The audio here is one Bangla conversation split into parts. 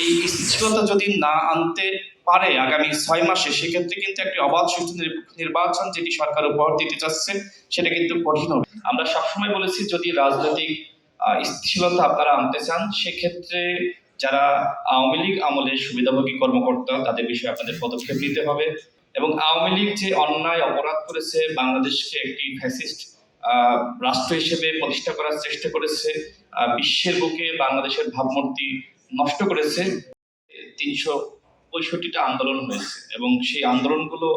এই স্থিতিশীলতা যদি না আনতে পারে আগামী 6 মাসে, সেক্ষেত্রে কিন্তু একটি অবাধ সুষ্ঠু নির্বাচন যেটি সরকার উপহার দিতে চাচ্ছে সেটা কিন্তু কঠিন হবে। আমরা সবসময় বলেছি, যদি রাজনৈতিক স্থিতিশীলতা আপনারা আনতে চান, সেক্ষেত্রে যারা আওয়ামী লীগ আমলের সুবিধাভোগী কর্মকর্তা তাদের বিষয়ে আপনাদের পদক্ষেপ নিতে হবে, এবং আওয়ামী লীগ যে অন্যায় অপরাধ করেছে, বাংলাদেশকে একটি ফ্যাসিস্ট রাষ্ট্র হিসেবে প্রতিষ্ঠা করার চেষ্টা করেছে, বিশ্বের বুকে বাংলাদেশের ভাবমূর্তি নষ্ট করেছে। 365টা আন্দোলন হয়েছে এবং সেই আন্দোলনগুলো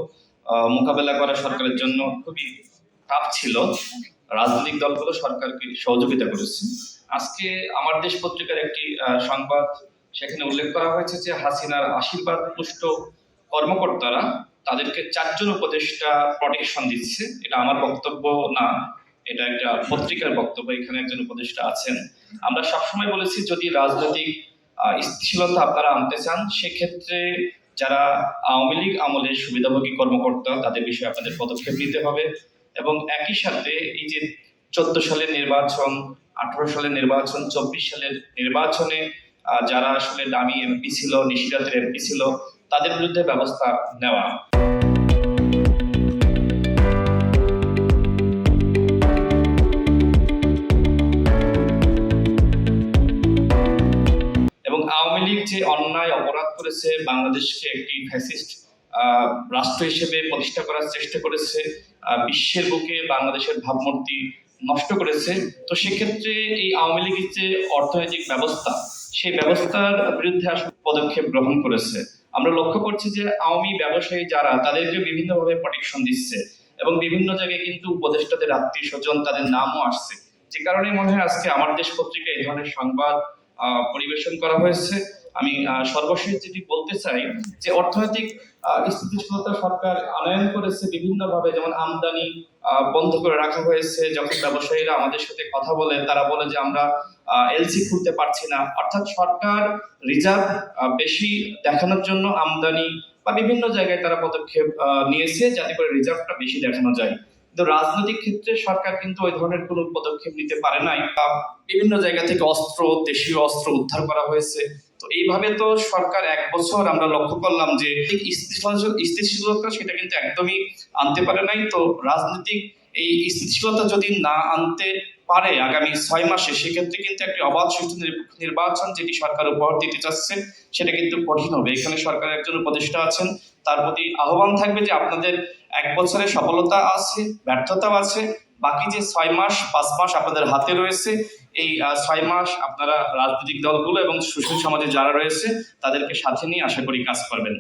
মোকাবেলা করা সরকারের জন্য খুবই টাফ ছিল। রাজনৈতিক দলগুলো সরকারকে সহযোগিতা করেছে। আজকে আমার দেশ পত্রিকার একটি সংবাদ, সেখানে উল্লেখ করা হয়েছে যে হাসিনার আশীর্বাদ পুষ্ট কর্মকর্তারা তাদেরকে 4 জন উপদেষ্টা প্রটেকশন দিচ্ছে। এটা আমার বক্তব্য না, এটা একটা পত্রিকার বক্তব্য। এখানে একজন উপদেষ্টা আছেন। আমরা সবসময় বলেছি, যদি রাজনৈতিক স্থিতিশীলতা আপনারা আনতে চান, সেক্ষেত্রে যারা আওয়ামী লীগ আমলের সুবিধাভোগী কর্মকর্তা তাদের বিষয়ে আপনাদের পদক্ষেপ নিতে হবে, এবং একই সাথে এই যে 14 সালের নির্বাচন, 18 সালের নির্বাচন, 24 সালের নির্বাচনে যারা আসলে দামি এমপি ছিল, নিশিরাতের এমপি ছিল, তাদের বিরুদ্ধে ব্যবস্থা নেওয়া। এবং আওয়ামী লীগ যে অন্যায় অপরাধ করেছে, বাংলাদেশকে একটি ফ্যাসিস্ট রাষ্ট্র হিসেবে প্রতিষ্ঠা করার চেষ্টা করেছে, বিশ্বের বুকে বাংলাদেশের ভাবমূর্তি নষ্ট করেছে, তো সেক্ষেত্রে এই আওয়ামী লীগের যে অর্থনৈতিক ব্যবস্থা, সেই ব্যবস্থার বিরুদ্ধে আসলে পদক্ষেপ গ্রহণ করেছে। আমরা লক্ষ্য করছি যে আওয়ামী ব্যবসায়ী যারা, তাদেরকে বিভিন্নভাবে প্রটেকশন দিচ্ছে, এবং বিভিন্ন জায়গায় কিন্তু উপদেষ্টাদের আত্মীয় স্বজন তাদের নামও আসছে, যে কারণে মনে হয় আজকে আমার দেশ পত্রিকায় এই ধরনের সংবাদ পরিবেশন করা হয়েছে। আমি সর্বশেষ যেটি বলতে চাই, যে অর্থনৈতিক স্থিতিশীলতা সরকার আনয়ন করেছে বিভিন্নভাবে, যেমন আমদানি বন্ধ করে রাখা হয়েছে। যখন ব্যবসায়ীরা আমাদের সাথে কথা বলে, তারা বলে যে আমরা এলসি খুলতে পারছি না। অর্থাৎ সরকার রিজার্ভ বেশি দেখানোর জন্য আমদানি বা বিভিন্ন জায়গায় তারা পদক্ষেপ নিয়েছে, যাতে করে রিজার্ভটা বেশি দেখানো যায়। কিন্তু রাজনৈতিক ক্ষেত্রে সরকার কিন্তু ওই ধরনের কোনো পদক্ষেপ নিতে পারে নাই। বিভিন্ন জায়গা থেকে অস্ত্র, দেশীয় অস্ত্র উদ্ধার করা হয়েছে। তো এইভাবে তো সরকার 1 বছর আমরা লক্ষ্য করলাম যে স্থিতিশীলতা সেটা কিন্তু একদমই আনতে পারে নাই। তো রাজনৈতিক এই স্থিতিশীলতা যদি না আনতে পারে আগামী 6 মাসে, সেক্ষেত্রে কিন্তু একটি অবাধ সুষ্ঠু নির্বাচন যেটি সরকার উপহার দিতে চাচ্ছে সেটা কিন্তু কঠিন হবে। এখানে সরকারের একজন উপদেষ্টা আছেন, তার প্রতি আহ্বান থাকবে যে আপনাদের 1 বছরের সফলতা আছে, ব্যর্থতাও আছে, বাকি যে 6 মাস 5 মাস আপনাদের হাতে রয়েছে, এই 6 মাস আপনারা রাজনৈতিক দলগুলো এবং সুশীল সমাজে যারা রয়েছে তাদেরকে সাথে নিয়ে আশা করি কাজ করবেন।